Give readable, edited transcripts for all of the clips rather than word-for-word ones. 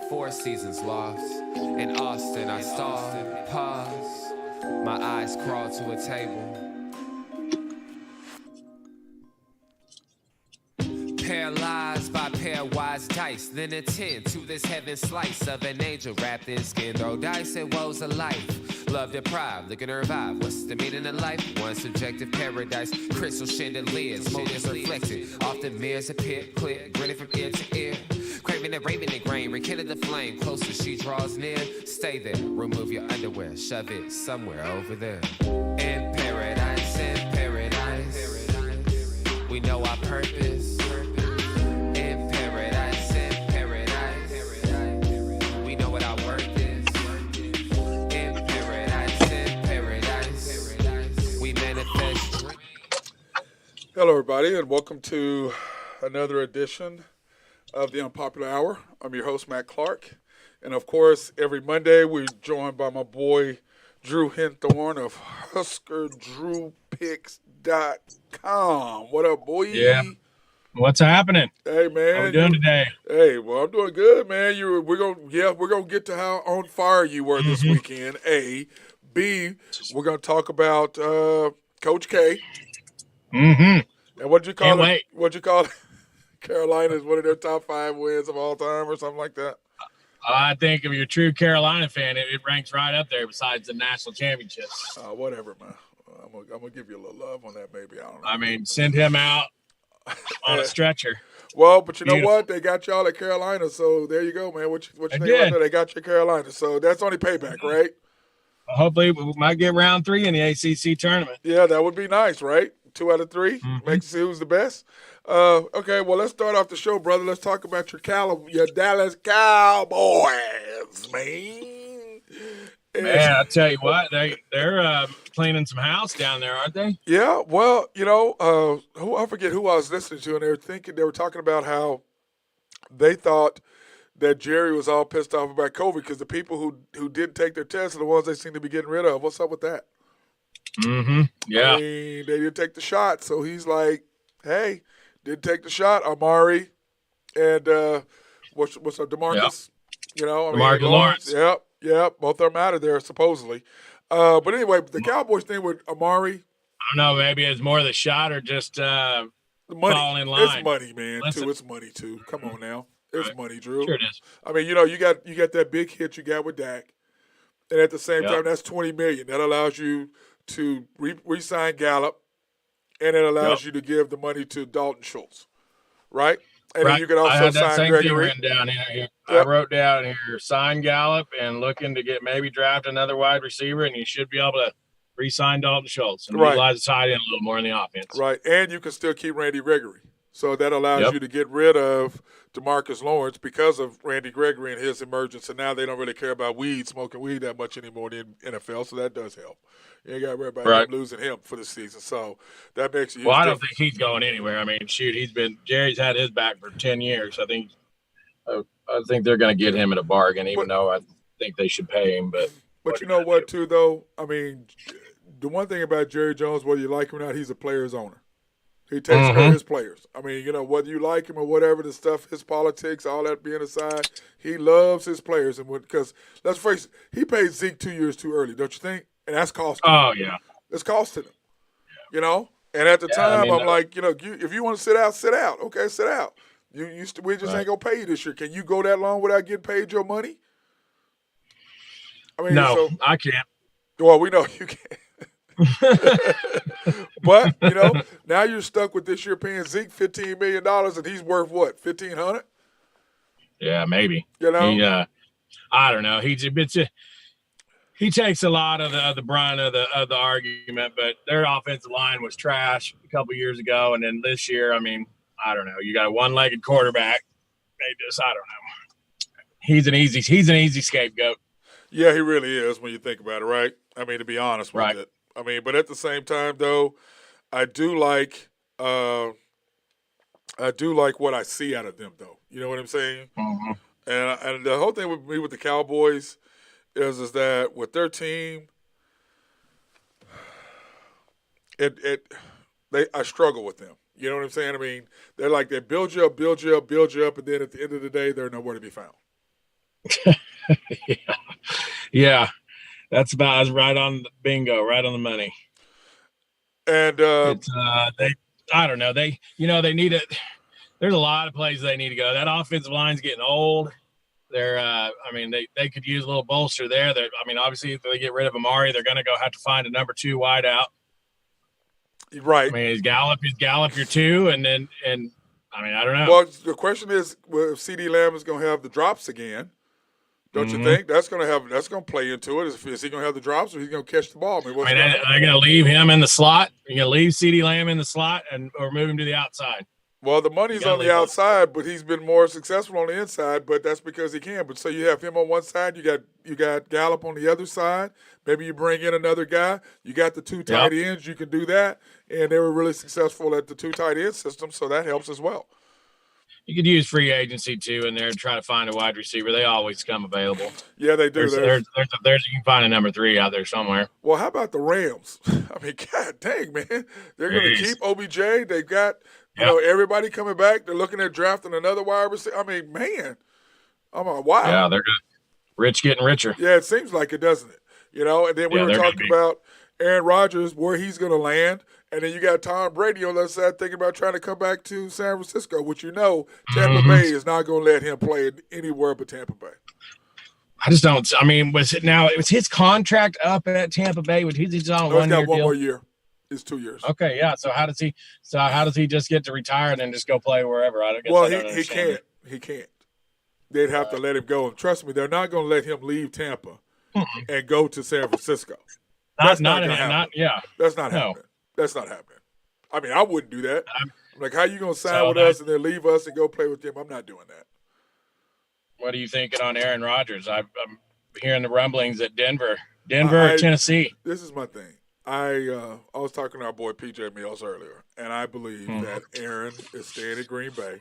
4 seasons lost. In Austin, I stalled, pause. My eyes crawl to a table. Paralyzed by pairwise dice, then attend to this heaven slice of an angel wrapped in skin. Throw dice and woes of life. Love deprived, looking to revive. What's the meaning of life? One subjective paradise. Crystal chandeliers, motives reflected. Often mirrors appear clear, grinning from ear to ear. Craving and raving and grain, rekindle the flame. Closer she draws near. Stay there, remove your underwear, shove it somewhere over there. In paradise, we know our purpose. Hello, everybody, and welcome to another edition of the Unpopular Hour. I'm your host, Matt Clark. And, of course, every Monday we're joined by my boy, Drew Henthorn of HuskerDrewPicks.com. What up, boy? Yeah. What's happening? Hey, man. How we doing today? Hey, well, I'm doing good, man. We're gonna get to how on fire you were this weekend. A. B. We're gonna talk about Coach K. Mm-hmm. And what'd you call Can't it? What'd you call it? Carolina is one of their top 5 wins of all time or something like that. I think if you're a true Carolina fan, it ranks right up there besides the national championships. Whatever, man. I'm gonna give you a little love on that, maybe. I don't know. I mean, send him out on a stretcher. Well, but you know Beautiful. what? They got y'all at Carolina, so there you go, man. What you think They about did. that? They got you at Carolina, so that's only payback, right? Hopefully, we might get round 3 in the ACC tournament. Yeah, that would be nice, right? 2 out of 3. Mm-hmm. Makes you see who's the best. Okay, well, let's start off the show, brother. Let's talk about your Dallas Cowboys, man. Man, I tell you what, they're cleaning some house down there, aren't they? Yeah, well, you know, I forget who I was listening to, and they were talking about how they thought that Jerry was all pissed off about COVID because the people who didn't take their tests are the ones they seem to be getting rid of. What's up with that? Mm-hmm. Yeah. I mean, they didn't take the shot, so he's like, "Hey, didn't take the shot, Amari, and what's up, DeMarcus? Yep. You know, DeMarcus Lawrence. Yep, both of them out of there supposedly. But anyway, the Cowboys thing with Amari, I don't know, maybe it's more the shot or just the money. fall in line. It's money, man. Listen. Too. It's money too. Come on now, it's money, Drew. Sure it is. I mean, you know, you got that big hit you got with Dak, and at the same Yep. time, that's $20 million. That allows you to re-sign Gallup, and it allows you to give the money to Dalton Schultz, right? And then you can I also had that sign same Gregory. thing written down here. Yep. I wrote down here, sign Gallup and looking to get maybe draft another wide receiver, and you should be able to re-sign Dalton Schultz and utilize the tight end a little more in the offense. Right, and you can still keep Randy Gregory. So that allows you to get rid of DeMarcus Lawrence because of Randy Gregory and his emergence. And now they don't really care about smoking weed that much anymore in the NFL, so that does help. You ain't got to worry about him losing him for the season. So that makes a huge I don't difference. think he's going anywhere. I mean, shoot, Jerry's had his back for 10 years. I think they're going to get him at a bargain, even though I think they should pay him. But you know what, too, though? I mean, the one thing about Jerry Jones, whether you like him or not, he's a player's owner. He takes care of his players. I mean, you know, whether you like him or whatever, the stuff, his politics, all that being aside, he loves his players. And because, let's face it, he paid Zeke 2 years too early, don't you think? And that's costing him. Oh, yeah. It's costing him. You know? And at the time, I'm like, you know, if you want to sit out, sit out. Okay, sit out. We just ain't going to pay you this year. Can you go that long without getting paid your money? I mean, no, I can't. Well, we know you can't. But, you know, now you're stuck with this year paying Zeke $15 million, and he's worth what, $1,500? Yeah, maybe. You know? I don't know. He takes a lot of the brunt of the argument, but their offensive line was trash a couple years ago, and then this year, I mean, I don't know. You got a one-legged quarterback. I don't know. He's an easy scapegoat. Yeah, he really is when you think about it, right? I mean, to be honest with it. I mean, but at the same time, though, I do like what I see out of them, though. You know what I'm saying? Mm-hmm. And the whole thing with me with the Cowboys is that with their team, I struggle with them. You know what I'm saying? I mean, they're like they build you up, and then at the end of the day, they're nowhere to be found. Yeah. That's about right on the bingo, right on the money. And it's I don't know. They need it. There's a lot of places they need to go. That offensive line's getting old. They're they could use a little bolster there. Obviously if they get rid of Amari, they're gonna have to find a number 2 wide out. Right. Is Gallup your 2, and I don't know. Well, the question is, if CD Lamb is going to have the drops again, don't you think that's going to play into it? Is he going to have the drops, or he's going to catch the ball? They're going to leave him in the slot. You're going to leave CD Lamb in the slot or move him to the outside. Well, the money's on the outside, but he's been more successful on the inside. But that's because he can. But so you have him on one side, you got Gallup on the other side. Maybe you bring in another guy. You got the 2 tight ends. You can do that, and they were really successful at the 2 tight end system, so that helps as well. You could use free agency too in there and try to find a wide receiver. They always come available. Yeah, they do. There's you can find a number 3 out there somewhere. Well, how about the Rams? God dang, man, they're going to keep OBJ. They got everybody coming back. They're looking at drafting another wide receiver. Man, I'm like, wow. Yeah, they're good. Rich getting richer. Yeah, it seems like it, doesn't it? And then we were talking about Aaron Rodgers, where he's going to land. And then you got Tom Brady on the other side thinking about trying to come back to San Francisco, which Tampa Bay is not going to let him play anywhere but Tampa Bay. I just don't. Was his contract up at Tampa Bay? He's on he's got one deal? more year. It's 2 years. Okay, yeah. So how does he just get to retire and then just go play wherever? He can't. He can't. They'd have to let him go. And trust me, they're not going to let him leave Tampa and go to San Francisco. That's not happening. That's not happening. That's not happening. I wouldn't do that. How you going to sign with us and then leave us and go play with them? I'm not doing that. What are you thinking on Aaron Rodgers? I'm hearing the rumblings at Denver or Tennessee. This is my thing. I was talking to our boy PJ Mills earlier, and I believe that Aaron is staying at Green Bay.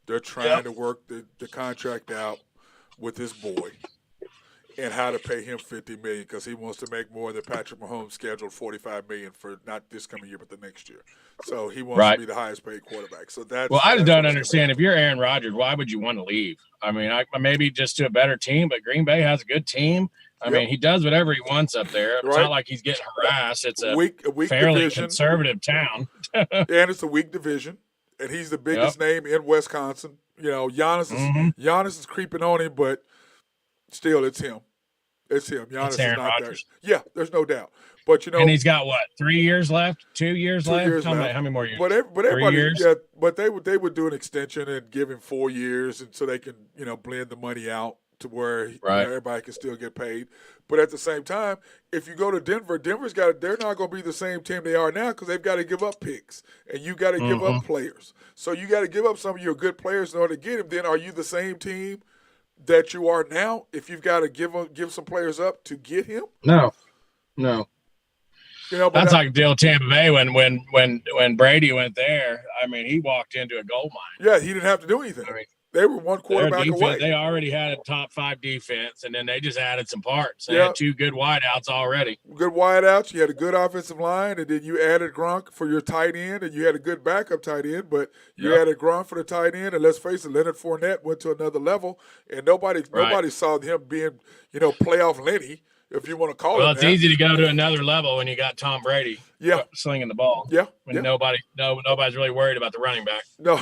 They're trying to work the contract out with his boy and how to pay him $50 million because he wants to make more than Patrick Mahomes scheduled $45 million for not this coming year but the next year. So he wants to be the highest paid quarterback. So I just don't understand. If you're Aaron Rodgers, why would you want to leave? Maybe just to a better team, but Green Bay has a good team. He does whatever he wants up there. It's not like he's getting harassed. It's a weak fairly division. Conservative town. And it's a weak division. And he's the biggest name in Wisconsin. Giannis is creeping on him, but still, it's him. It's him. Giannis it's Aaron is not Rodgers. there. Yeah, there's no doubt. But and he's got what? 3 years left? 2 years left? How many more years? But everybody, 3 years? Yeah. But they would do an extension and give him 4 years, and so they can blend the money out to where everybody can still get paid. But at the same time, if you go to Denver, they're not going to be the same team they are now because they've got to give up picks and you got to give up players. So you got to give up some of your good players in order to get him. Then are you the same team that you are now if you've got to give some players up to get him? No. That's like the deal Tampa Bay when Brady went there. He walked into a gold mine. Yeah, he didn't have to do anything. They were one quarterback away. They already had a top 5 defense, and then they just added some parts. They had 2 good wideouts already. Good wideouts. You had a good offensive line, and then you added Gronk for your tight end, and you had a good backup tight end, but you added Gronk for the tight end, and let's face it, Leonard Fournette went to another level, and nobody saw him being, playoff Lenny, if you want to call it that. Well, it's easy to go to another level when you got Tom Brady slinging the ball. Yeah. When nobody's really worried about the running back. No.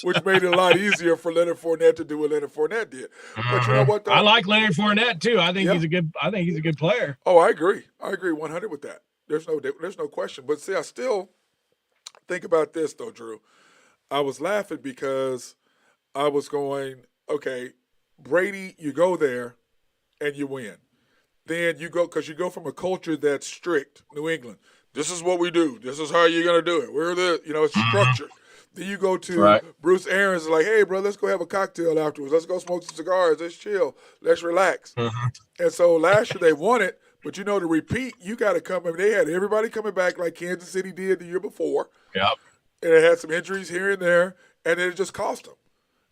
Which made it a lot easier for Leonard Fournette to do what Leonard Fournette did. But you know what? Though? I like Leonard Fournette too. I think he's a good player. Oh, I agree. 100 with that. There's no question. But see, I still think about this though, Drew. I was laughing because I was going, okay, Brady, you go there and you win. Then you go because you go from a culture that's strict, New England. This is what we do. This is how you're gonna do it. We're it's structured. Then you go to Bruce Arians, like, hey, bro, let's go have a cocktail afterwards. Let's go smoke some cigars. Let's chill. Let's relax. And so last year they won it, but to repeat, you got to come. They had everybody coming back like Kansas City did the year before. Yep. And it had some injuries here and there, and it just cost them.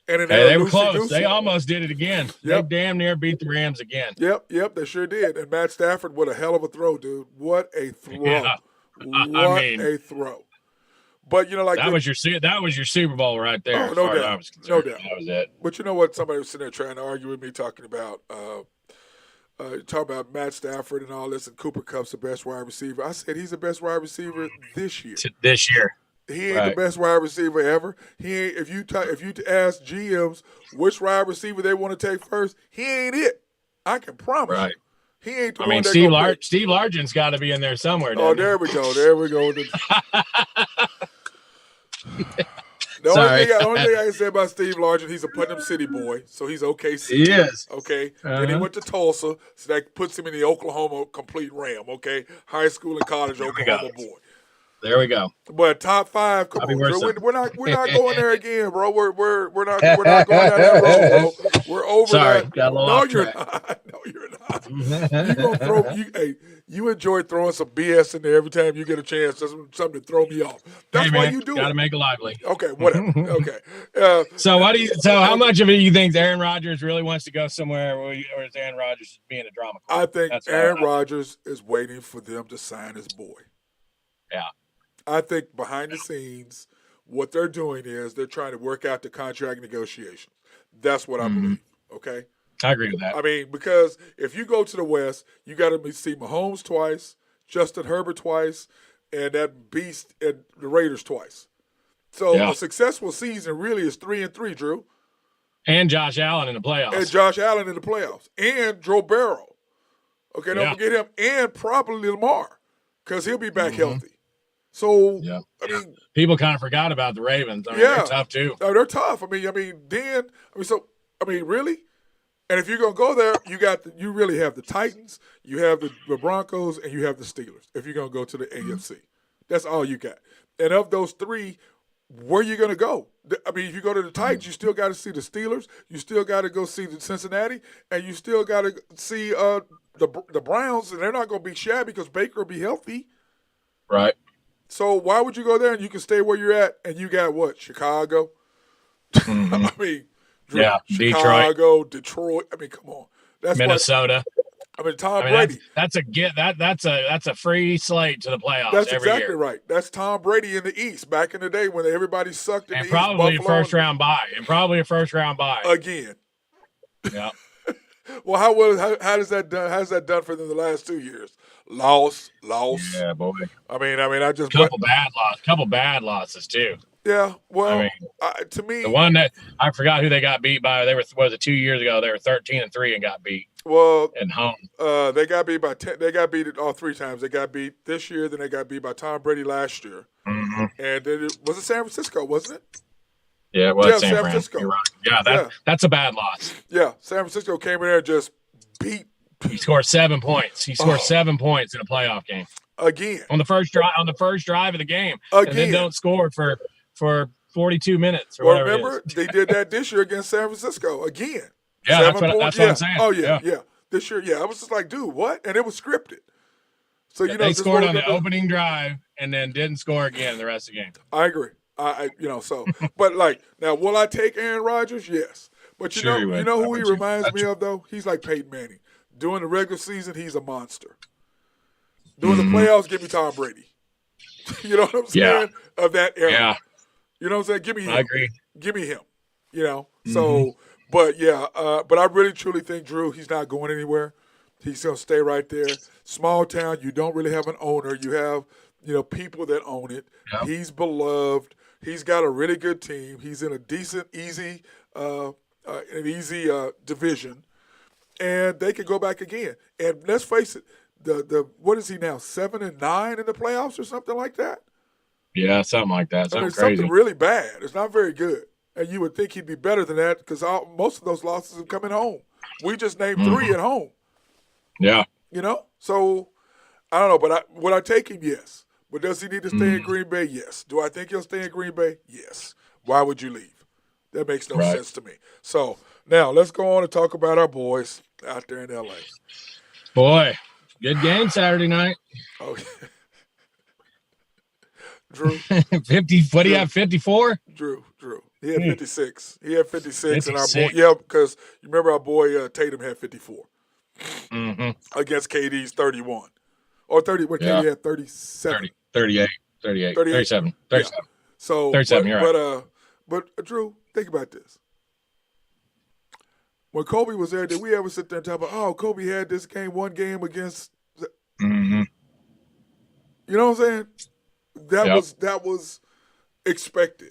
And they were close. They almost did it again. Yep. They damn near beat the Rams again. Yep, they sure did. And Matt Stafford, what a hell of a throw, dude. What a throw. Yeah. A throw. But like that was your Super Bowl right there. Oh, as no far as doubt. I was concerned. No doubt. That was it. But you know what? Somebody was sitting there trying to argue with me, talking about Matt Stafford and all this, and Cooper Kupp's the best wide receiver. I said he's the best wide receiver this year. This year. He ain't the best wide receiver ever. He ain't. If you ask GMs which wide receiver they want to take first, he ain't it. I can promise. Right. You. He ain't the I one mean, that Steve Largent's got to be in there somewhere. Oh, there we go. There we go. The only thing I can say about Steve Largent, he's a Putnam City boy, so he's OKC. He is. Okay. Then he went to Tulsa, so that puts him in the Oklahoma complete realm. Okay. High school and college Oklahoma boy. There we go. But top 5, come on, Drew. We're not going there again, bro. We're not going down that road, bro. We're over that. Got a little off track. No, you're not. You gonna throw you enjoy throwing some BS in there every time you get a chance. Just something to throw me off. That's why you do it. Got to make it lively. Okay, whatever. Okay. So how much of it you think Aaron Rodgers really wants to go somewhere, or is Aaron Rodgers being a drama queen? I think Aaron Rodgers is waiting for them to sign his boy. Yeah. I think behind the scenes, what they're doing is they're trying to work out the contract negotiations. That's what I believe. Okay. I agree with that. I mean, because if you go to the West, you got to see Mahomes twice, Justin Herbert twice, and that beast and the Raiders twice. So a successful season really is 3-3, Drew. And Josh Allen in the playoffs. And Joe Burrow. Okay, don't forget him. And probably Lamar, because he'll be back healthy. So, I mean, people kind of forgot about the Ravens. I mean, they're tough too. They're tough. Really? And if you're gonna go there, you really have the Titans, you have the Broncos, and you have the Steelers. If you're gonna go to the AFC, that's all you got. And of those 3, where are you gonna go? I mean, if you go to the Titans, you still got to see the Steelers, you still got to go see the Cincinnati, and you still got to see the Browns, and they're not gonna be shabby because Baker will be healthy. Right. So why would you go there and you can stay where you're at and you got what? Chicago? I mean, Chicago, Detroit. I mean, come on. That's Minnesota. Tom Brady. That's a free slate to the playoffs. That's every exactly year. right. That's Tom Brady in the East back in the day when everybody sucked in the East. Probably a first round bye. Again. Yeah. Well, how does that done? How's that done for them the last 2 years? Loss. Yeah, boy. I mean, I just couple bad losses too. Yeah, well, to me, the one that I forgot who they got beat by. They were 2 years ago. They were 13-3 and got beat. Well, at home. They got beat by 10. They got beat all 3 times. They got beat this year. Then they got beat by Tom Brady last year. Mm-hmm. And then was it San Francisco? Wasn't it? Yeah, it was San Francisco. You're right. Yeah, that's a bad loss. Yeah, San Francisco came in there and just beat. He scored 7 points. He scored 7 points in a playoff game. Again. On the first drive of the game. Again. And then don't score for 42 minutes or well, whatever remember, they did that this year against San Francisco. Again. Yeah, that's what I'm saying. Oh, yeah. This year, I was just like, dude, what? And it was scripted. So, they scored on the opening drive and then didn't score again the rest of the game. I agree. But like, now, will I take Aaron Rodgers? Yes. But you know who he reminds me of, though? He's like Peyton Manning. During the regular season, he's a monster. During the playoffs, give me Tom Brady. You know what I'm saying? Of that era. Yeah. You know what I'm saying? Give me him. I agree. Give me him. So, but I really truly think, Drew, he's not going anywhere. He's going to stay right there. Small town, you don't really have an owner. You have, people that own it. Yep. He's beloved. He's got a really good team. He's in a decent, easy division. And they could go back again. And let's face it, the what is he now, 7-9 in the playoffs or something like that? Yeah, something like that. Something crazy. Something really bad. It's not very good. And you would think he'd be better than that because most of those losses have come at home. We just named 3 at home. Yeah. So I don't know, but would I take him? Yes. But does he need to stay in Green Bay? Yes. Do I think he'll stay in Green Bay? Yes. Why would you leave? That makes no sense to me. So now let's go on and talk about our boys out there in L.A. Boy, good game Saturday night. Okay. Drew. 50. What do you have, 54? Drew. He had 56. He had 56. And our boy, because you remember our boy Tatum had 54 against KD's 31. Or 30, KD had 37. 38. 37. So, 37. You're right. But Drew, think about this. When Kobe was there, did we ever sit there and talk about, oh, Kobe had this game, one game against, Mm-hmm. you know what I'm saying? Yep. That was expected.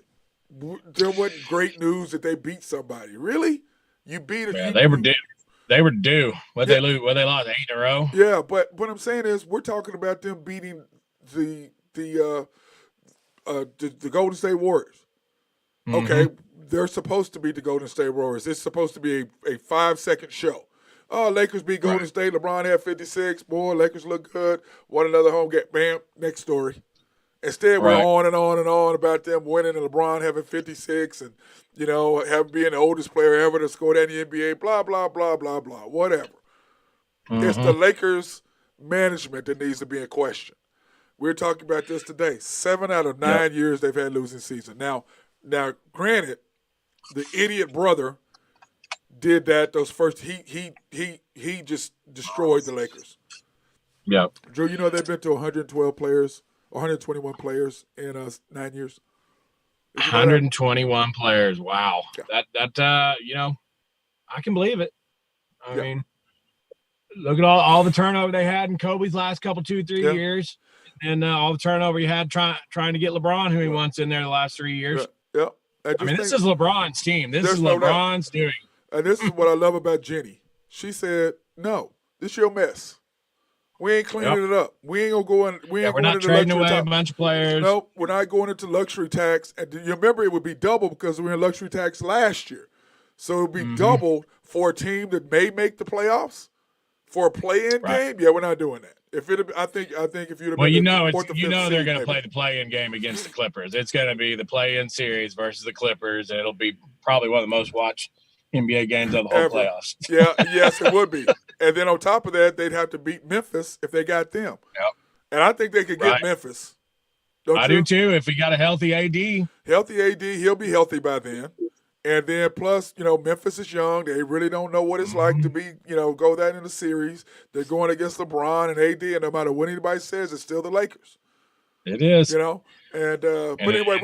There wasn't great news that they beat somebody. Really? You beat it? Yeah, they were due. They were due. What Yeah. they lose? What they lost 8 in a row? Yeah, but what I'm saying is, we're talking about them beating the Golden State Warriors. Mm-hmm. Okay, they're supposed to be the Golden State Warriors. It's supposed to be a 5-second show. Oh, Lakers beat Golden Right. State. LeBron had 56. Boy, Lakers look good. Won another home game. Bam, next story. Instead, we're Right. on and on and on about them winning and LeBron having 56 and, being the oldest player ever to score that in the NBA, blah, blah, blah, blah, blah, whatever. Mm-hmm. It's the Lakers management that needs to be in question. We're talking about this today. 7 out of 9 years they've had losing season. Now, granted, the idiot brother did that. Those first, he just destroyed the Lakers. Yep. Drew, they've been to 112 players, 121 players in 9 years. 121 players. Wow. Yeah. That I can believe it. I mean, look at all the turnover they had in Kobe's last couple 2-3 years, and all the turnover he had trying to get LeBron, who he wants in there the last 3 years. Yeah. This is LeBron's team. This is LeBron's doing. And this is what I love about Jenny. She said, "No, this your mess. We ain't cleaning it up. We ain't gonna go in. We're not trading away a bunch of players. Nope, we're not going into luxury tax. And you remember, it would be double because we were in luxury tax last year, so it would be double for a team that may make the playoffs for a play-in game. Yeah, we're not doing that. I think if you'd have been they're going to play the play-in game against the Clippers. It's going to be the play-in series versus the Clippers, and it'll be probably one of the most watched NBA games of the whole playoffs. Yes, it would be. And then on top of that, they'd have to beat Memphis if they got them. Yep. And I think they could get Memphis. I do too. If we got a healthy AD. Healthy AD, he'll be healthy by then. And then plus, Memphis is young. They really don't know what it's like to be, go that in the series. They're going against LeBron and AD, and no matter what anybody says, it's still the Lakers. It is. But anyway,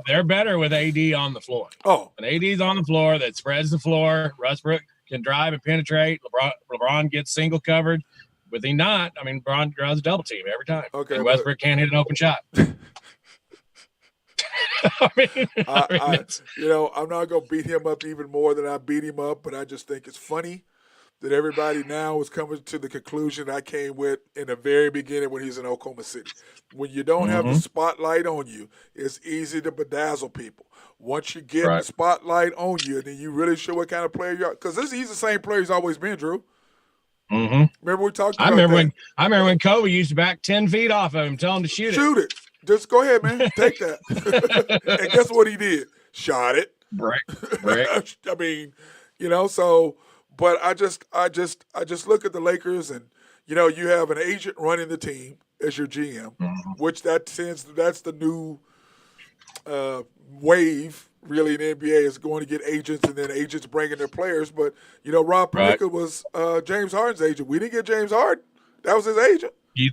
they're better with AD on the floor. Oh. When AD's on the floor, that spreads the floor. Westbrook can drive and penetrate. LeBron gets single covered. With he not, LeBron draws a double team every time. Okay. And Westbrook can't hit an open shot. I'm not going to beat him up even more than I beat him up, but I just think it's funny that everybody now is coming to the conclusion I came with in the very beginning when he's in Oklahoma City. When you don't have the spotlight on you, it's easy to bedazzle people. Once you get the spotlight on you, then you really show what kind of player you are. Because he's the same player he's always been, Drew. Mm-hmm. Remember we talked about that? I remember when Kobe used to back 10 feet off of him, tell him to shoot it. Shoot it. Just go ahead, man. Take that. And guess what he did? Shot it. Brick. But I just look at the Lakers, and you have an agent running the team as your GM, which that's the new wave really in the NBA is going to get agents, and then agents bringing their players. But Rob Pelinka was James Harden's agent. We didn't get James Harden. That was his agent. You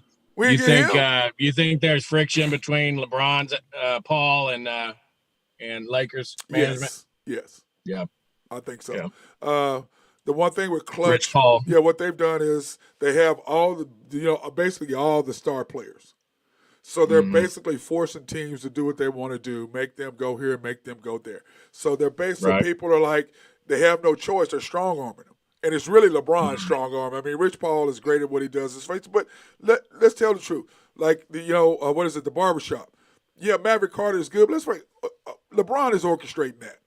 think there's friction between LeBron's Paul and Lakers management? Yes. Yeah. I think so. Yeah. The one thing with Clutch, Rich Paul. What they've done is they have basically all the star players. So they're basically forcing teams to do what they want to do, make them go here, make them go there. So they're basically people are like, they have no choice. They're strong arming them. And it's really LeBron's strong arm. Rich Paul is great at what he does. But let's tell the truth. Like, what is it, the barbershop. Yeah, Maverick Carter is good, but let's wait. LeBron is orchestrating that.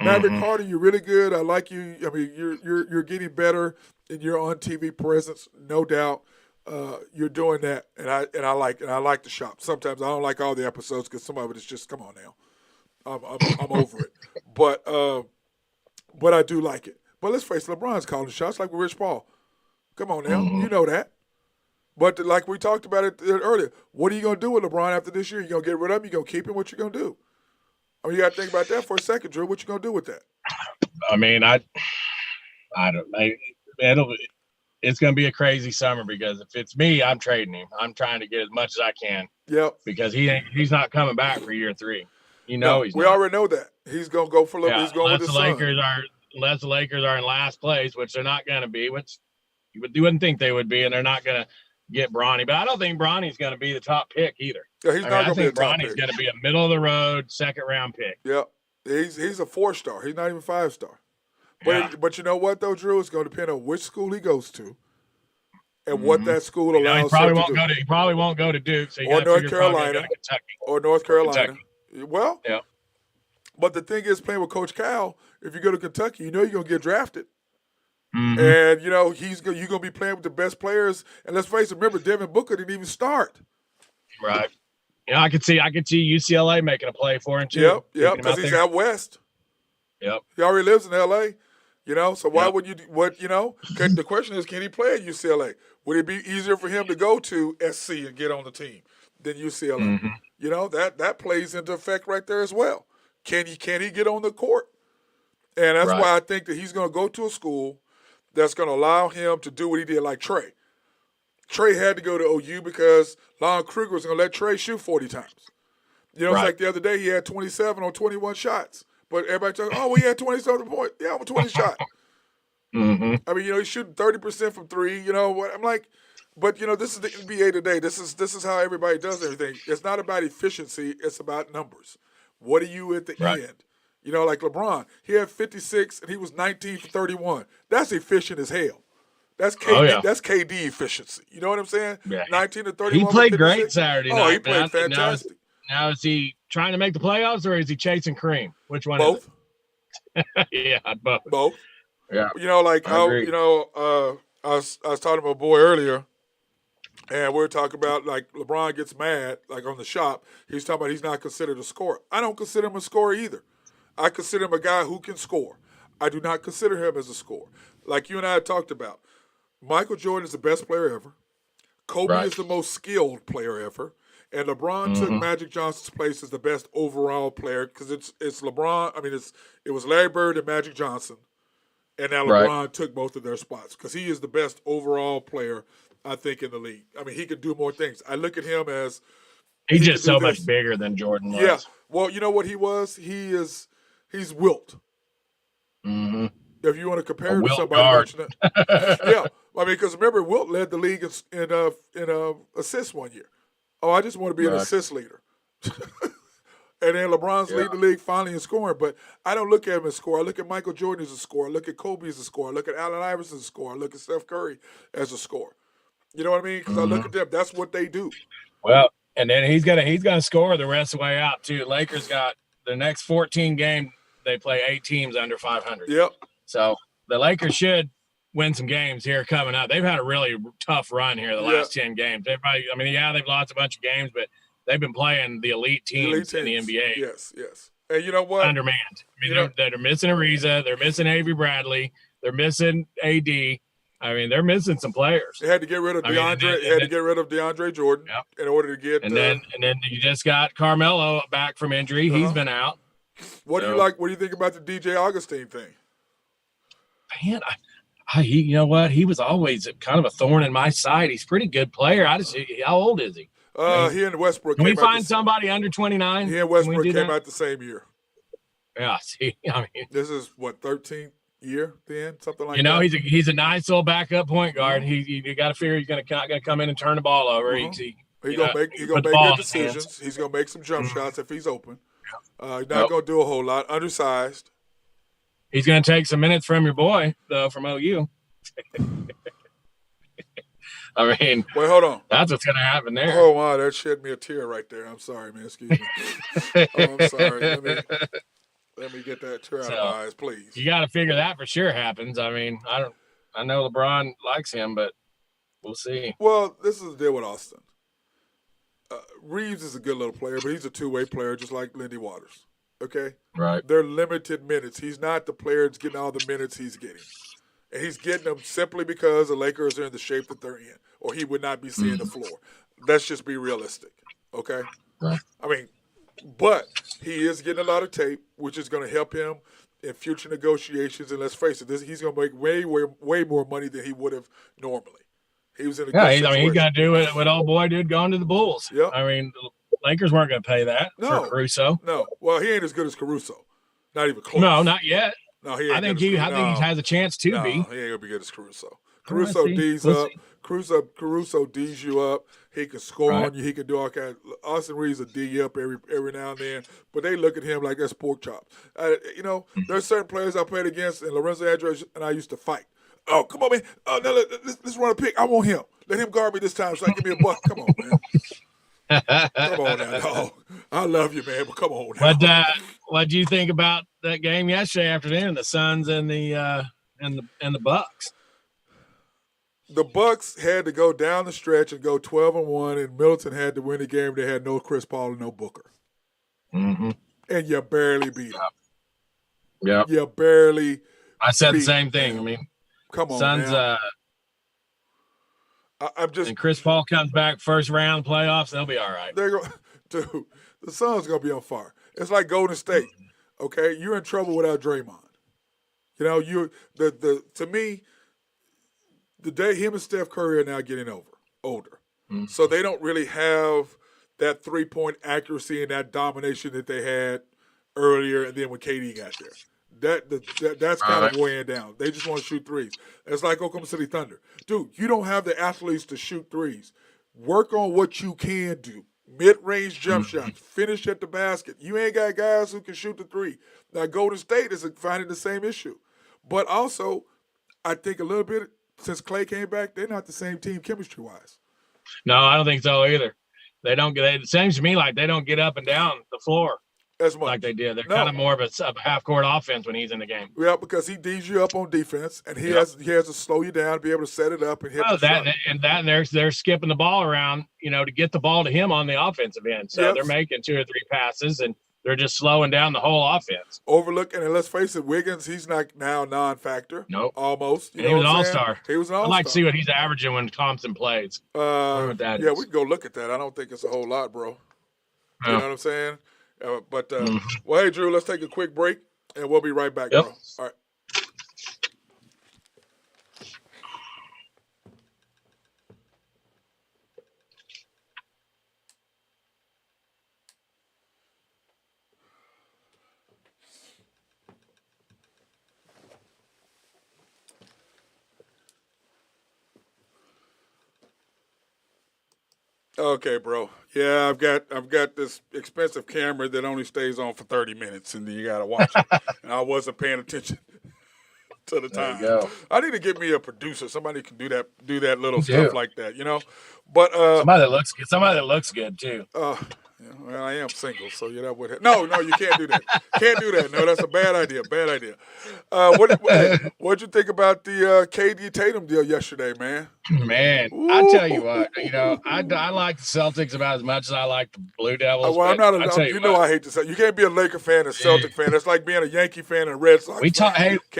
Maverick Carter, you're really good. I like you. You're getting better in your on TV presence, no doubt. You're doing that, and I like the shop. Sometimes I don't like all the episodes because some of it is just, come on now, I'm over it. But I do like it. But let's face it, LeBron's calling shots like with Rich Paul. Come on now, you know that. But like we talked about it earlier, what are you going to do with LeBron after this year? You going to get rid of him? You going to keep him? What you going to do? You got to think about that for a second, Drew. What you going to do with that? I don't know. it's going to be a crazy summer because if it's me, I'm trading him. I'm trying to get as much as I can. Yep. Because he's not coming back for year 3. He's we not. already know that he's going to go for a little. Yeah, he's going with his son. Unless the Lakers are in last place, which they're not going to be, which you wouldn't think they would be, and they're not going to get Bronny. But I don't think Bronny's going to be the top pick either. Yeah, he's not going to be a top pick. Bronny's going to be a middle of the road second round pick. Yep. He's a 4-star. He's not even 5-star. But you know what though, Drew? It's going to depend on which school he goes to, and what that school allows he probably him won't to go do. He probably won't go to Duke, so or North Carolina, Kentucky. or North Carolina. Kentucky. Well, yeah. But the thing is, playing with Coach Cal, if you go to Kentucky, you know you're going to get drafted. Mm-hmm. And, you know, you're going to be playing with the best players. And let's face it, remember, Devin Booker didn't even start. Right. Yeah, I could see UCLA making a play for him, too. Yep, because he's out west. Yep. He already lives in L.A., you know, so why would you – the question is, can he play at UCLA? Would it be easier for him to go to SC and get on the team than UCLA? Mm-hmm. You know, that plays into effect right there as well. Can he get on the court? And that's why I think that he's going to go to a school that's going to allow him to do what he did like Trey. Trey had to go to OU because Lon Kruger was going to let Trey shoot 40 times. You know, it's like the other day he had 27 on 21 shots. But everybody talking, he had 27 points. Yeah, I'm a 20 shot. Mm-hmm. I mean, you know, he's shooting 30% from 3. You know what? I'm like, but, you know, this is the NBA today. This is how everybody does everything. It's not about efficiency. It's about numbers. What are you at the end? You know, like LeBron, he had 56 and he was 19 for 31. That's efficient as hell. That's KD. That's KD efficiency. You know what I'm saying? Yeah. 19 to 31. He played great Saturday night. Oh, he played fantastic. Now is he trying to make the playoffs or is he chasing Kareem? Which one? Both. Is it? Yeah, both. Both. Yeah. You know, like how I was talking to my boy earlier. And we're talking about, like, LeBron gets mad, like, on the shop. He's talking about he's not considered a scorer. I don't consider him a scorer either. I consider him a guy who can score. I do not consider him as a scorer. Like you and I had talked about, Michael Jordan is the best player ever. Kobe is the most skilled player ever. And LeBron took Magic Johnson's place as the best overall player because it's LeBron. I mean, it was Larry Bird and Magic Johnson. And now LeBron took both of their spots because he is the best overall player, I think, in the league. I mean, he could do more things. I look at him as he's just so much bigger than Jordan was. Yeah. Well, you know what he was? He's Wilt. Mm-hmm. If you want to compare him to somebody, yeah. I mean, because remember, Wilt led the league in assists one year. Oh, I just want to be an assist leader. And then LeBron's leading the league finally in scoring. But I don't look at him as a scorer. I look at Michael Jordan as a scorer. I look at Kobe as a scorer. I look at Allen Iverson as a scorer. I look at Steph Curry as a scorer. You know what I mean? Because I look at them. That's what they do. Well, and then he's gonna score the rest of the way out too. Lakers got the next 14 games. They play 8 teams under 500. Yep. So the Lakers should win some games here coming up. They've had a really tough run here the last 10 games. They've lost a bunch of games, but they've been playing the elite teams in the NBA. Yes. And you know what? Undermanned. I mean, they're missing Ariza. They're missing Avery Bradley. They're missing AD. I mean, they're missing some players. They had to get rid of DeAndre. They had to get rid of DeAndre Jordan in order to get. And then you just got Carmelo back from injury. He's been out. What do you like? What do you think about the DJ Augustine thing? Man, you know what? He was always kind of a thorn in my side. He's a pretty good player. How old is he? He and Westbrook. Can we find somebody under 29? He and Westbrook came out the same year. Yeah. See, I mean, this is what 13th year then, something like that. He's a nice little backup point guard. You got to figure he's gonna come in and turn the ball over. He's gonna make good decisions. He's gonna make some jump shots if he's open. He's not gonna do a whole lot. Undersized. He's gonna take some minutes from your boy though from OU. I mean, wait, hold on. That's what's gonna happen there. Oh wow, that shed me a tear right there. I'm sorry, man. Excuse me. I'm sorry. Let me get that tear out of my eyes, please. You got to figure that for sure happens. I mean, I know LeBron likes him, but we'll see. Well, this is the deal with Austin. Reeves is a good little player, but he's a two-way player, just like Lindy Waters. Okay? Right. They're limited minutes. He's not the player that's getting all the minutes he's getting. And he's getting them simply because the Lakers are in the shape that they're in, or he would not be seeing the floor. Let's just be realistic. Okay? Right. I mean, but he is getting a lot of tape, which is going to help him in future negotiations. And let's face it, he's going to make way more money than he would have normally. He was in a good situation. He's got to do it with old boy dude going to the Bulls. Yep. I mean, the Lakers weren't going to pay that for Caruso. No. Well, he ain't as good as Caruso. Not even close. No, not yet. No, he ain't. I think he has a chance to be. He ain't gonna be good as Caruso. Caruso D's up. Caruso D's you up. He can score on you. He can do all kinds. Austin Reeves will D you up every now and then. But they look at him like that's pork chops. There's certain players I played against, and Lorenzo Andres and I used to fight. Oh, come on, man. Oh, no, let's run a pick. I want him. Let him guard me this time so I can give me a buck. Come on, man. Come on now, dog. I love you, man, but come on now. But what do you think about that game yesterday afternoon? The Suns and the Bucks. The Bucks had to go down the stretch and go 12-1, and Middleton had to win the game. They had no Chris Paul and no Booker, and you barely beat them. Yeah, you barely. I said the same thing. I mean, come on, Suns. man. I'm just. And Chris Paul comes back first round playoffs, they'll be all right. Dude, the Suns gonna be on fire. It's like Golden State. Okay, you're in trouble without Draymond. You know, to me, the day him and Steph Curry are now getting older. So they don't really have that 3-point accuracy and that domination that they had earlier, and then when KD got there. That's kind of weighing down. They just want to shoot threes. It's like Oklahoma City Thunder. Dude, you don't have the athletes to shoot threes. Work on what you can do. Mid-range jump shots. Finish at the basket. You ain't got guys who can shoot the three. Now, Golden State is finding the same issue. But also, I think a little bit since Clay came back, they're not the same team chemistry-wise. No, I don't think so either. It seems to me like they don't get up and down the floor as much like they did. They're kind of more of a half-court offense when he's in the game. Yeah, because he D's you up on defense, and he has to slow you down, be able to set it up and hit the shot. And they're skipping the ball around, to get the ball to him on the offensive end. So they're making 2 or 3 passes, and they're just slowing down the whole offense. Overlooking, and let's face it, Wiggins, he's not now non-factor. Nope. Almost. He was an all-star. He was an all-star. I'd like to see what he's averaging when Thompson plays. We can go look at that. I don't think it's a whole lot, bro. You know what I'm saying? Well, hey, Drew, let's take a quick break, and we'll be right back, bro. All right. Okay, bro. Yeah, I've got this expensive camera that only stays on for 30 minutes, and then you gotta watch it. And I wasn't paying attention to the time. There you go. I need to get me a producer. Somebody can do that little stuff like that, But somebody that looks good too. Well, I am single, so that would. No, you can't do that. Can't do that. No, that's a bad idea. Bad idea. What'd you think about the KD Tatum deal yesterday, man? Man, I tell you what, I like the Celtics about as much as I like the Blue Devils. Well, I'm not. I hate to say you can't be a Laker fan and a Celtic fan. It's like being a Yankee fan and a Red Sox. We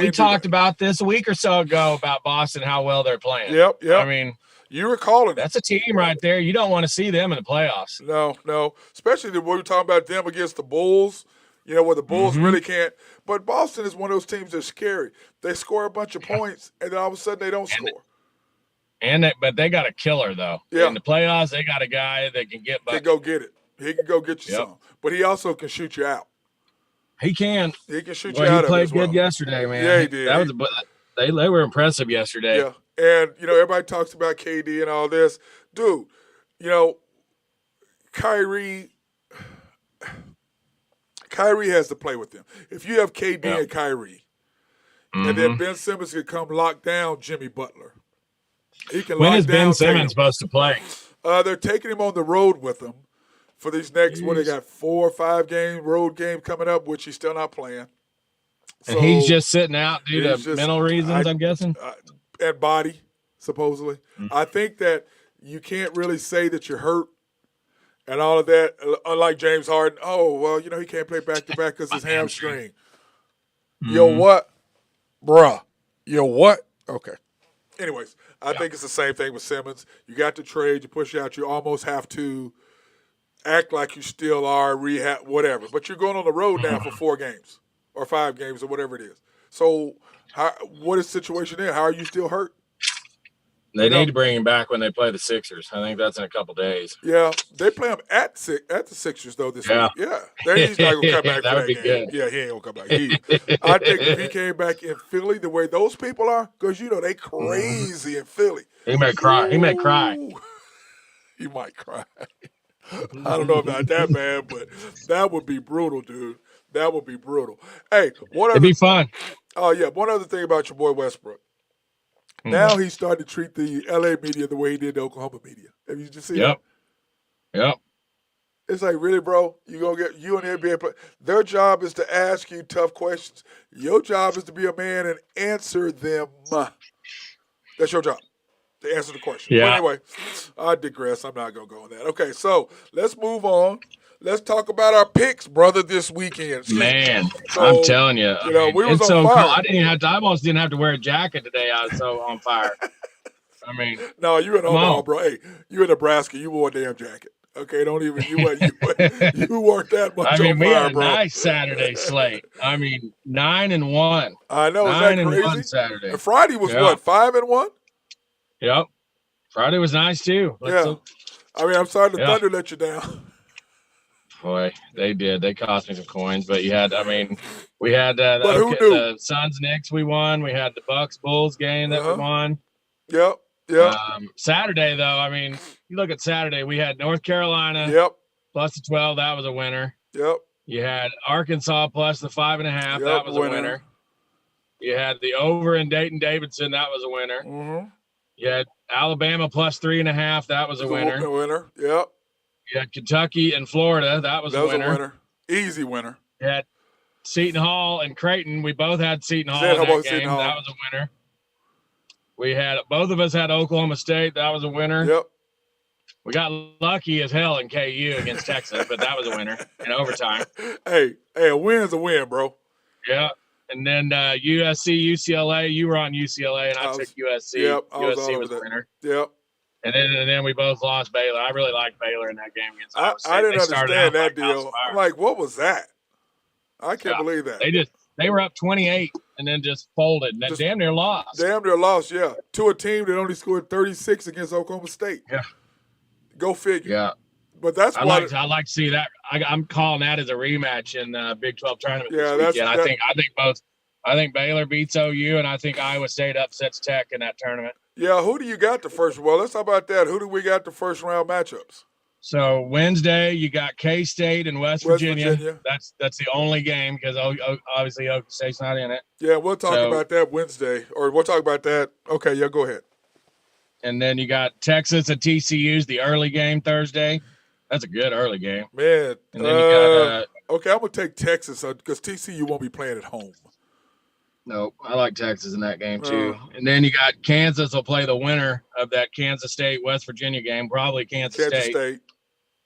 talked about this a week or so ago about Boston, how well they're playing. Yep. I mean. You were calling That's a team right there. You don't want to see them in the playoffs. No. Especially when we're talking about them against the Bulls, where the Bulls really can't. But Boston is one of those teams that's scary. They score a bunch of points, and then all of a sudden they don't score. But they got a killer, though. Yeah. In the playoffs, they got a guy that can get buckets. He go get it. He can go get you some. But he also can shoot you out. He can. He can shoot you out of it. He played good yesterday, man. Yeah, he did. They were impressive yesterday. Yeah. And, everybody talks about KD and all this. Dude, Kyrie has to play with them. If you have KD and Kyrie, and then Ben Simmons can come lock down Jimmy Butler. He can when lock is down Ben Simmons supposed to play? They're taking him on the road with them for these next, they got 4 or 5 road game coming up, which he's still not playing. And he's just sitting out due to mental reasons, I'm guessing? And body, supposedly. I think that you can't really say that you're hurt and all of that, unlike James Harden. Oh, well, he can't play back-to-back because his hamstring. Yo, what? Bruh. Yo, what? Okay. Anyways, I think it's the same thing with Simmons. You got to trade, you push out, you almost have to act like you still are, rehab, whatever. But you're going on the road now for 4 games. or 5 games or whatever it is. So, what is the situation there? How are you still hurt? They need to bring him back when they play the Sixers. I think that's in a couple days. Yeah, they play him at the Sixers though this week. Yeah, he's not gonna come back that for would that be game. good. Yeah, he ain't gonna come back. I think if he came back in Philly the way those people are, because they crazy in Philly. He may cry. He may cry. He might cry. I don't know about that, man, but that would be brutal, dude. That would be brutal. Hey, it'd be fun. Oh yeah, one other thing about your boy Westbrook. Now he's starting to treat the LA media the way he did the Oklahoma media. Have you just seen that? Yep. It's like, really, bro? You gonna get you and the NBA play? Their job is to ask you tough questions. Your job is to be a man and answer them. That's your job, to answer the question. Yeah. But anyway, I digress. I'm not gonna go on that. Okay, so let's move on. Let's talk about our picks, brother, this weekend. Man, so, I'm telling you. We was on so fire. Cold. I almost didn't have to wear a jacket today. I was so on fire. I mean, no, you in Omaha, bro. Hey, you in Nebraska. You wore a damn jacket. Okay, don't even you weren't that much. I mean, on we fire, had a bro. nice Saturday slate. I mean, 9-1. I know. Is that crazy? 9-1 Saturday. And Friday was what, 5-1? Yep. Friday was nice too. I mean, I'm sorry the Thunder let you down. Boy, they did. They cost me some coins, but we had the Suns Knicks we won. We had the Bucks Bulls game that we won. Yep. Saturday though, I mean, you look at Saturday, we had North Carolina plus the 12, that was a winner. Yep. You had Arkansas plus the 5.5, that was a winner. You had the over in Dayton Davidson, that was a winner. Mm-hmm. You had Alabama plus 3.5, that was a winner. Yep. You had Kentucky and Florida, that was a winner. Easy winner. You had Seton Hall and Creighton. We both had Seton Hall in that game. That was a winner. We had both of us had Oklahoma State. That was a winner. Yep. We got lucky as hell in KU against Texas, but that was a winner in overtime. Hey, a win's a win, bro. Yeah. And then USC, UCLA. You were on UCLA, and I took USC. Yep. USC was a winner. Yep. And then we both lost Baylor. I really liked Baylor in that game against Ohio State. I didn't understand that deal. I'm like, what was that? I can't believe that. They were up 28 and then just folded and damn near lost. Damn near lost, yeah. To a team that only scored 36 against Oklahoma State. Yeah. Go figure. Yeah. But that's I like to see that. I'm calling that as a rematch in the Big 12 tournament this weekend. I think Baylor beats OU, and I think Iowa State upsets Tech in that tournament. Yeah, who do you got the first? Well, let's talk about that. Who do we got the first round matchups? So Wednesday, you got K-State and West Virginia. That's the only game because obviously Oklahoma State's not in it. Yeah, we'll talk about that Wednesday, or we'll talk about that. Okay, yeah, go ahead. And then you got Texas and TCU's the early game Thursday. That's a good early game, man. And then you got okay, I'm gonna take Texas because TCU won't be playing at home. No, I like Texas in that game too. And then you got Kansas will play the winner of that Kansas State West Virginia game, probably Kansas State.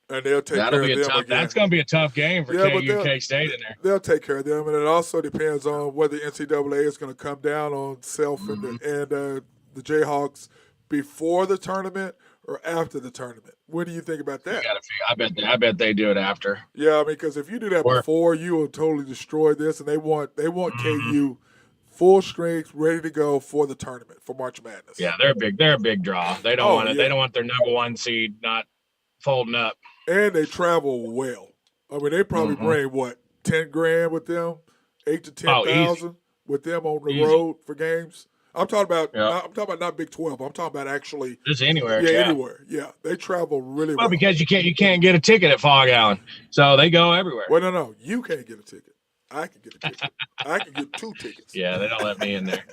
And they'll take That'll care be of a them tough. again. That's going to be a tough game for KU K-State in there. They'll take care of them, and it also depends on whether NCAA is going to come down on Self and the Jayhawks before the tournament or after the tournament. What do you think about that? I bet they do it after. Yeah, I mean, because if you do that before, you will totally destroy this, and they want KU full strength, ready to go for the tournament for March Madness. Yeah, they're a big draw. They don't want it. They don't want their number one seed not folding up. And they travel well. I mean, they probably bring $10,000 with them, 8 to 10,000 with them on the road for games. I'm talking about. I'm talking about not Big 12. I'm talking about actually just anywhere. Yeah, anywhere. Yeah, they travel really well. Well, because you can't get a ticket at Fog Allen, so they go everywhere. Well, no, you can't get a ticket. I can get a ticket. I can get 2 tickets. Yeah, they don't let me in there.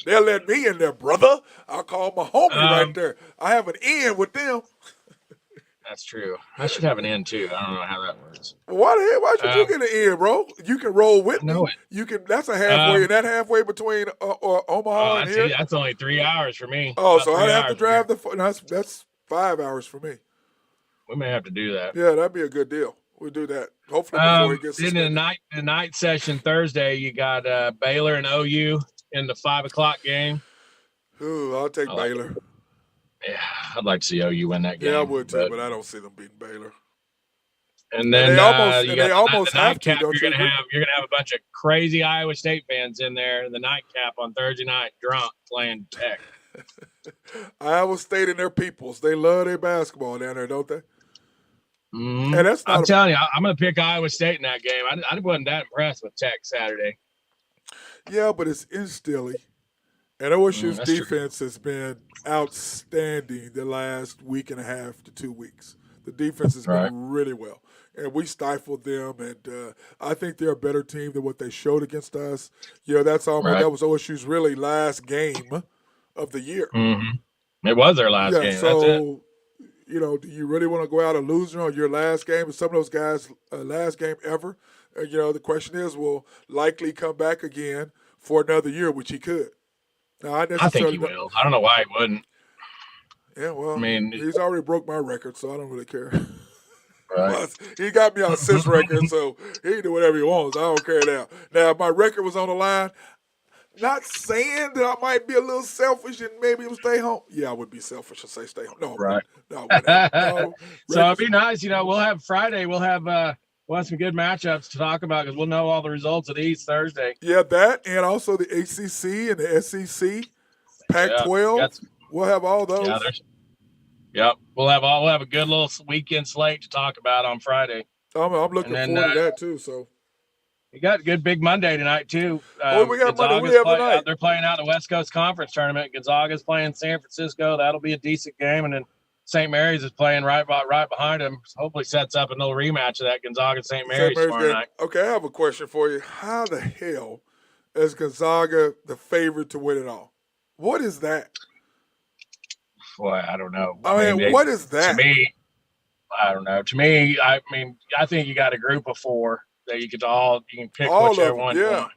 They'll let me in there, brother. I'll call my homie right there. I have an in with them. That's true. I should have an in too. I don't know how that works. Why should you get an in, bro? You can roll with me. You can. That's a halfway. That halfway between Omaha and here. That's only 3 hours for me. Oh, so I'd have to drive that's 5 hours for me. We may have to do that. Yeah, that'd be a good deal. We'll do that. Hopefully before he gets suspended. Then the night session Thursday, you got Baylor and OU in the 5:00 game. Ooh, I'll take Baylor. Yeah, I'd like to see OU win that game. Yeah, I would too, but I don't see them beating Baylor. And then they almost you got the have to, nightcap. don't you agree? You're gonna have a bunch of crazy Iowa State fans in there. The nightcap on Thursday night, drunk playing Tech. Iowa State and their peoples, they love their basketball down there, don't they? Mm-hmm. And that's not. I'm telling you, I'm gonna pick Iowa State in that game. I wasn't that impressed with Tech Saturday. Yeah, but it's in Stilly. And OSU's That's defense has been outstanding the last week and a half to 2 weeks. The defense has been really well. And we stifled them, and I think they're a better team than what they showed against us. That's almost that was OSU's really last game of the year. Mm-hmm. It was their last game. So, that's it. Do you really want to go out a loser on your last game? And some of those guys' last game ever. The question is, will likely come back again for another year, which he could. Now, I think he will. I don't know why he wouldn't. Yeah, well, I mean, he's already broke my record, so I don't really care. Right. He got me on assist record, so he can do whatever he wants. I don't care now. Now, if my record was on the line, not saying that I might be a little selfish and maybe stay home. Yeah, I would be selfish and say stay home. No, right. No, So it'd be nice. We'll have Friday. We'll have some good matchups to talk about because we'll know all the results of these Thursday. Yeah, that and also the ACC and the SEC, Pac-12. We'll have all those. Yep. We'll have a good little weekend slate to talk about on Friday. I'm looking forward to that too. So you got a good big Monday tonight too. We got Monday. We have tonight. They're playing out the West Coast Conference tournament. Gonzaga's playing San Francisco. That'll be a decent game, and then St. Mary's is playing right behind them. Hopefully, sets up a little rematch of that Gonzaga St. Mary's tomorrow night. Okay, I have a question for you. How the hell is Gonzaga the favorite to win it all? What is that? Boy, I don't know. I mean, what is that? To me, I don't know. To me, I think you got a group of four that you can pick whichever one you want.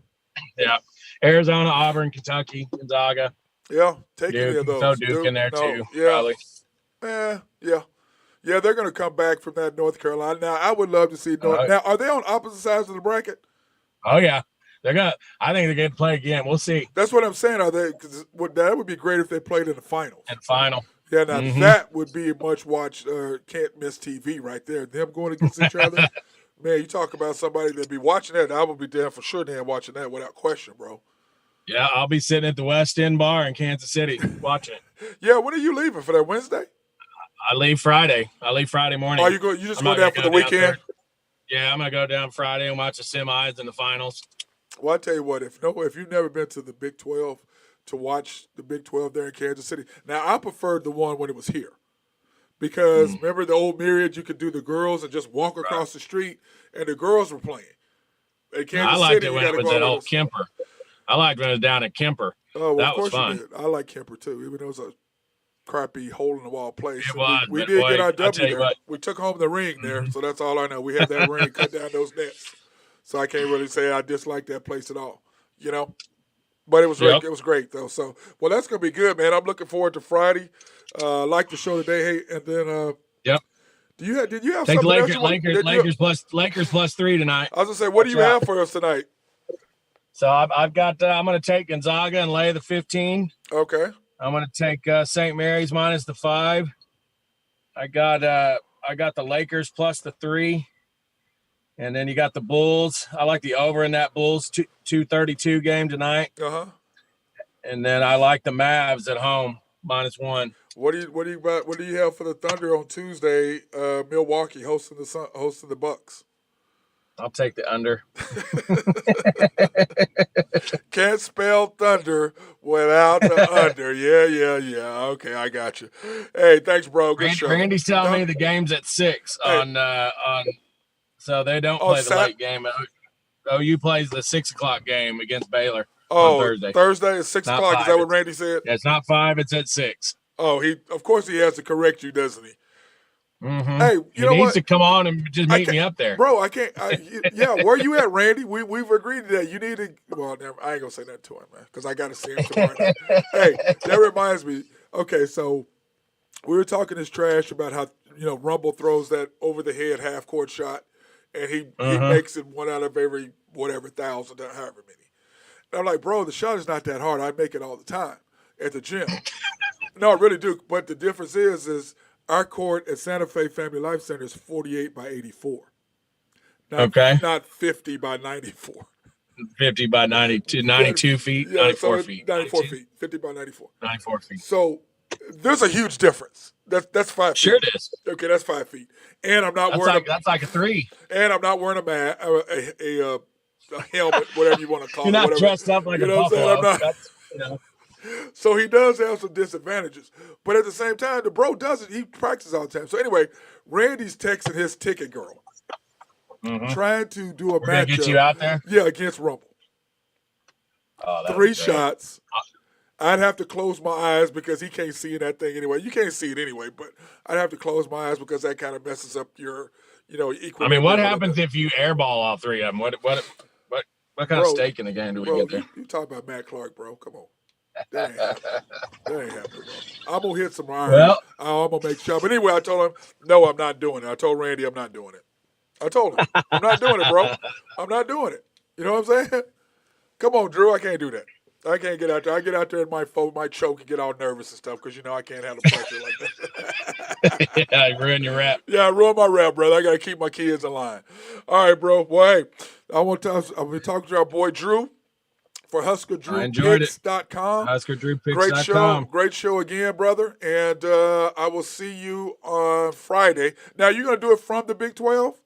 Yeah. Arizona, Auburn, Kentucky, Gonzaga. Yeah, take any of those. Throw Duke in there too, yeah. probably. Yeah, they're going to come back from that North Carolina. Now, I would love to see North. Now, are they on opposite sides of the bracket? Oh yeah, I think they're going to play again. We'll see. That's what I'm saying. Are they? Because that would be great if they played in the finals. Yeah, now that would be a much-watched, can't miss TV right there. Them going against each other. Man, you talk about somebody that be watching that. I would be damn for sure damn watching that without question, bro. Yeah, I'll be sitting at the West End Bar in Kansas City watching it. Yeah, when are you leaving for that Wednesday? I leave Friday. morning. Oh, you just go down for the weekend? Yeah, I'm gonna go down Friday and watch the semis and the finals. Well, I tell you what, if you've never been to the Big 12 to watch the Big 12 there in Kansas City, now I preferred the one when it was here because remember the old Myriad, you could do the girls and just walk across the street, and the girls were playing. In Kansas I liked City, it when it was at Old Kemper. I liked when it was down at Kemper. Oh, well, that was fun. I like Kemper too, even though it was a crappy hole in the wall place. We did get our W there. We took home the ring there, so that's all I know. We had that ring, cut down those nets. So I can't really say I dislike that place at all, But it was great. It was great though. So that's gonna be good, man. I'm looking forward to Friday. Like the show today. Hey, and then did you have Take something else? Lakers plus 3 tonight. I was gonna say, what do you have for us tonight? So I've got. I'm going to take Gonzaga and lay the 15. Okay. I'm going to take St. Mary's minus the 5. I got the Lakers plus the 3, and then you got the Bulls. I like the over in that Bulls 232 game tonight. And then I like the Mavs at home minus 1. What do you have for the Thunder on Tuesday? Milwaukee hosting the Bucks. I'll take the under. Can't spell thunder without the under. Yeah. Okay, I got you. Hey, thanks, bro. Good show. Randy's telling me the game's at 6 on so they don't play the late game. OU plays the 6 o'clock game against Baylor on Thursday. Thursday at 6 o'clock. Is that what Randy said? Yeah, it's not 5. It's at 6. Oh, of course he has to correct you, doesn't he? Mm-hmm. Hey, he needs to come on and just meet me up there, bro. I can't. Where you at, Randy? We've agreed to that. You need to. Well, I ain't gonna say that to him, man, because I got to see him tomorrow night. Hey, that reminds me. Okay, so we were talking this trash about how Rumble throws that over the head half court shot, and he makes it 1 out of every whatever 1,000, however many. And I'm like, bro, the shot is not that hard. I make it all the time at the gym. No, I really do. But the difference is our court at Santa Fe Family Life Center is 48 by 84. Not 50 by 94. 50 by 92, 92 feet, Yeah, 94 so feet. 94 92? feet, 50 by 94. 94 feet. So there's a huge difference. That's 5 feet. Sure it is. Okay, that's 5 feet. And I'm not That's like a 3. And I'm not wearing a helmet, whatever you want to call You're it. not Whatever. dressed up like you a know buffalo. What I'm saying? So he does have some disadvantages. But at the same time, the bro doesn't. He practices all the time. So anyway, Randy's texting his ticket girl. Trying to do a We're gonna matchup. get you out there? Yeah, against Rumble. Oh, 3 shots. I'd have to close my eyes because he can't see that thing anyway. You can't see it anyway, but I'd have to close my eyes because that kind of messes up your, equilibrium. I mean, what happens if you airball all 3 of them? What kind of stake in the game do we get there? You talk about Matt Clark, bro. Come on. That ain't happening, bro. I'm going to hit some iron. Well, I'm going to make sure. But anyway, I told him, no, I'm not doing it. I told Randy I'm not doing it. I told him, I'm not doing it, bro. I'm not doing it. You know what I'm saying? Come on, Drew. I can't do that. I can't get out there. I get out there and might choke and get all nervous and stuff because, I can't handle pressure like that. Yeah, you ruined your rap. Yeah, I ruined my rap, brother. I got to keep my kids in line. All right, bro. Well, hey, I've been talking to our boy Drew for HuskerDrewPicks.com. HuskerDrewPicks.com. Great show again, brother. And I will see you on Friday. Now, you're going to do it from the Big 12?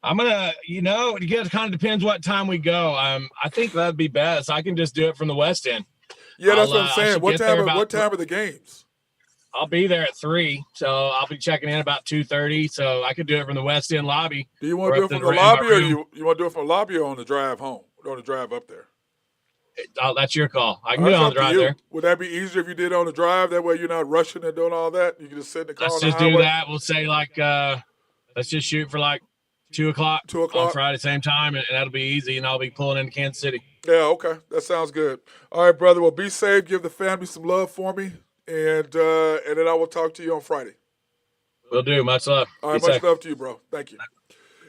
I'm gonna, it kind of depends what time we go. I think that'd be best. I can just do it from the West End. Yeah, that's what I'm saying. What time are the games? I'll be there at 3, so I'll be checking in about 2:30. So I could do it from the West End lobby. Do you want to do it from the lobby, or you want to do it from the lobby, or on the drive home, or on the drive up there? That's your call. I can do it on the drive there. Would that be easier if you did it on the drive? That way you're not rushing and doing all that. You can just sit in the car. Let's just do that. We'll say let's just shoot for 2 o'clock. 2 o'clock on Friday, same time, and that'll be easy. And I'll be pulling into Kansas City. Yeah, okay, that sounds good. All right, brother. Well, be safe. Give the family some love for me, and then I will talk to you on Friday. Will do. Much love. All right, much love to you, bro. Thank you.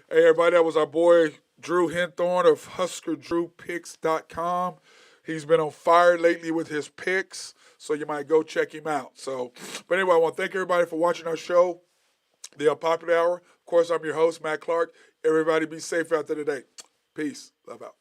Hey, everybody. That was our boy Drew Henthorn of HuskerDrewPicks.com. He's been on fire lately with his picks, so you might go check him out. But anyway, I want to thank everybody for watching our show, The Unpopular Hour. Of course, I'm your host, Matt Clark. Everybody be safe out there today. Peace. Love out.